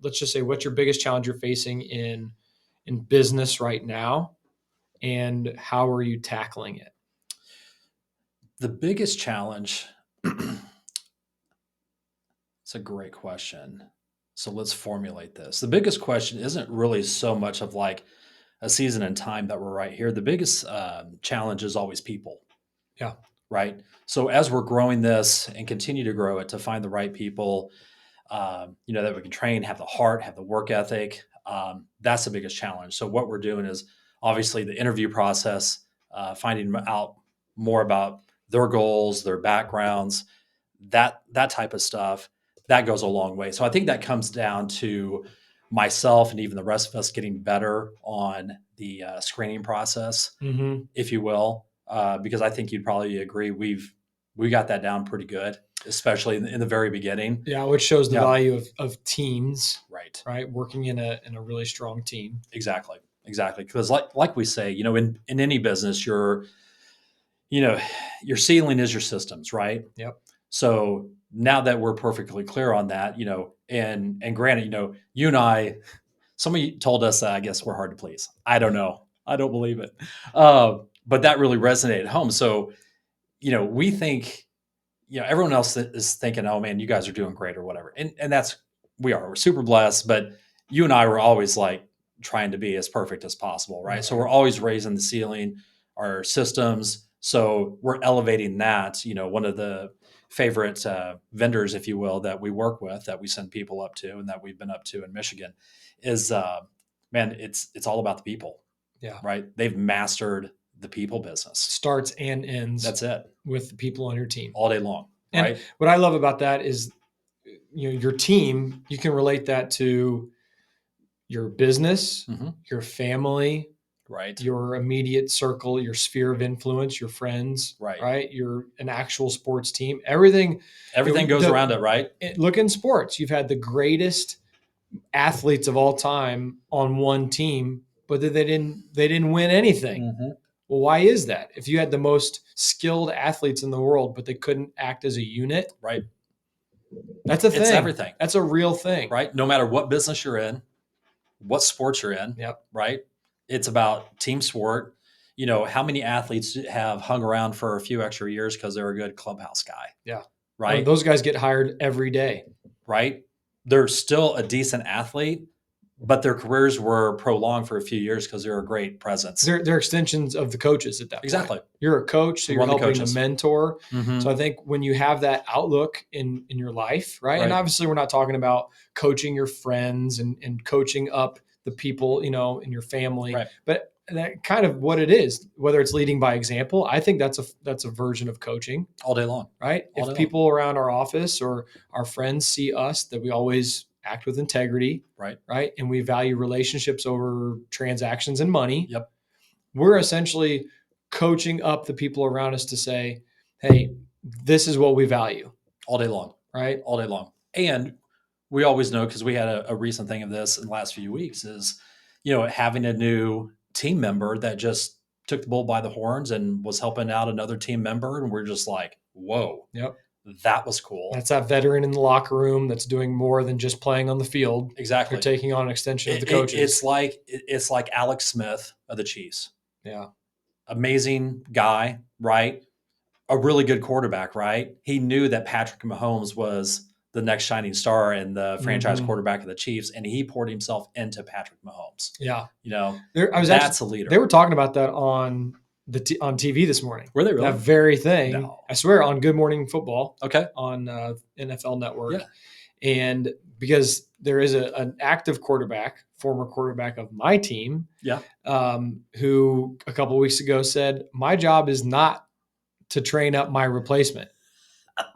let's just say, what's your biggest challenge you're facing in business right now, and how are you tackling it? The biggest challenge, it's a great question. So let's formulate this. The biggest question isn't really so much of like a season and time that we're right here. The biggest challenge is always people, Yeah. right? So as we're growing this and continue to grow it, to find the right people, that we can train, have the heart, have the work ethic. That's the biggest challenge. So what we're doing is obviously the interview process, finding out more about their goals, their backgrounds, that type of stuff. That goes a long way. So I think that comes down to myself and even the rest of us getting better on the screening process, Mm-hmm. if you will, because I think you'd probably agree we got that down pretty good, especially in the very beginning. Yeah, which shows the Yeah, value of teams, right. right? Working in a really strong team. Exactly. Exactly. Because like we say, in any business, you know, your ceiling is your systems, right? Yep. So now that we're perfectly clear on that, and granted, you and I, somebody told us that I guess we're hard to please. I don't know. I don't believe it. But that really resonated home. So, we think, everyone else is thinking, oh man, you guys are doing great or whatever. And we're super blessed, but you and I were always like trying to be as perfect as possible, right? So we're Right. always raising the ceiling, our systems. So we're elevating that. One of the favorite vendors, if you will, that we work with, that we send people up to, and that we've been up to in Michigan, is man, it's all about the people, Yeah. right? They've mastered the people business. Starts and ends That's it, with the people on your team. all day long, And right? what I love about that is, your team, you can relate that to your business, Hmm. your family, Right, your immediate circle, your sphere of influence, your friends, right. right? You're an actual sports team. Everything, Everything goes around it, right? look in sports. You've had the greatest athletes of all time on one team, but they didn't win anything. Hmm. Well, why is that? If you had the most skilled athletes in the world, but they couldn't act as a unit, Right. that's a It's thing. everything, That's a real thing. right? No matter what business you're in, what sports you're in, Yep. right? It's about team sport. How many athletes have hung around for a few extra years because they're a good clubhouse guy, Yeah. Oh, right? those guys get hired every day. Right? They're still a decent athlete, but their careers were prolonged for a few years because they're a great presence. They're extensions of the coaches at that point. Exactly. You're a coach, so We're you're on the helping to coaches. mentor. Hmm. So I think when you have that outlook in your life, right? And Right. obviously we're not talking about coaching your friends and coaching up the people, in your family, Right. but that kind of what it is, whether it's leading by example, I think that's a version of coaching, All day long. right? All If day long. people around our office or our friends see us that we always act with integrity, Right. right? And we value relationships over transactions and money, Yep. we're essentially coaching up the people around us to say, hey, this is what we value, All day long. right? All day long. And we always know, because we had a recent thing of this in the last few weeks, is having a new team member that just took the bull by the horns and was helping out another team member, and we're just like, whoa, Yep. that was cool. That's that veteran in the locker room that's doing more than just playing on the field. They're Exactly. taking on an extension of the It, it, coaches. it's like Alex Smith of the Chiefs. Yeah. Amazing guy, right? A really good quarterback, right? He knew that Patrick Mahomes was the next shining star and the franchise Mm-hmm. quarterback of the Chiefs, and he poured himself into Patrick Mahomes. Yeah. I was actually, That's a they leader. were talking about that on on TV this morning. Were they That really? very thing. No. I swear, on Good Morning Football Okay. on NFL Network. Yeah. And because there is an active quarterback, former quarterback of my team, Yeah. who a couple of weeks ago said, my job is not to train up my replacement.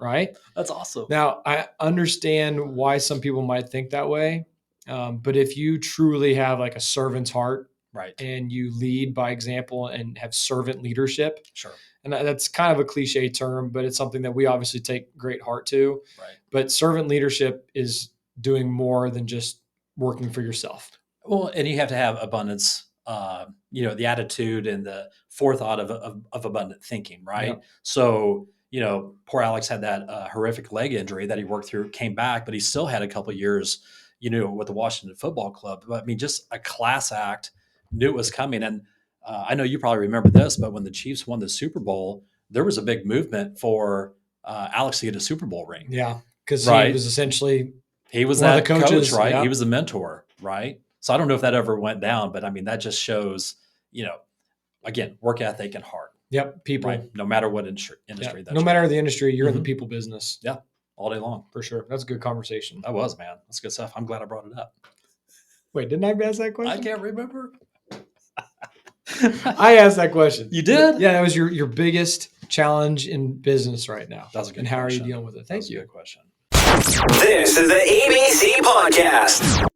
Right. That's awesome. Now, I understand why some people might think that way. But if you truly have like a servant's heart, Right. and you lead by example and have servant leadership, Sure. and that's kind of a cliche term, but it's something that we obviously take great heart to. Right. But servant leadership is doing more than just working for yourself. Well, and you have to have abundance, the attitude and the forethought of abundant thinking, right? Yep. So, poor Alex had that horrific leg injury that he worked through, came back, but he still had a couple of years, you knew it with the Washington Football Club. But I mean, just a class act, knew it was coming. And I know you probably remember this, but when the Chiefs won the Super Bowl, there was a big movement for Alex to get a Super Bowl ring. Yeah, because Right. he was essentially He was one of that the coaches, coach, right? yeah. He was the mentor, right? So I don't know if that ever went down, but I mean, that just shows, again, work ethic and heart, Yep, people. right? No matter what industry Yeah. that No you're matter in. the industry, you're in the Mhm. people business. Yeah, all day long. For sure. That's a good conversation. That was, man. That's good stuff. I'm glad I brought it up. Wait, didn't I ask that I question? can't remember. I asked that question. You did? Yeah, that was your biggest challenge in business right now. That was a good And how question. are you dealing with it? Thank you. Good question. This is the ABC Podcast.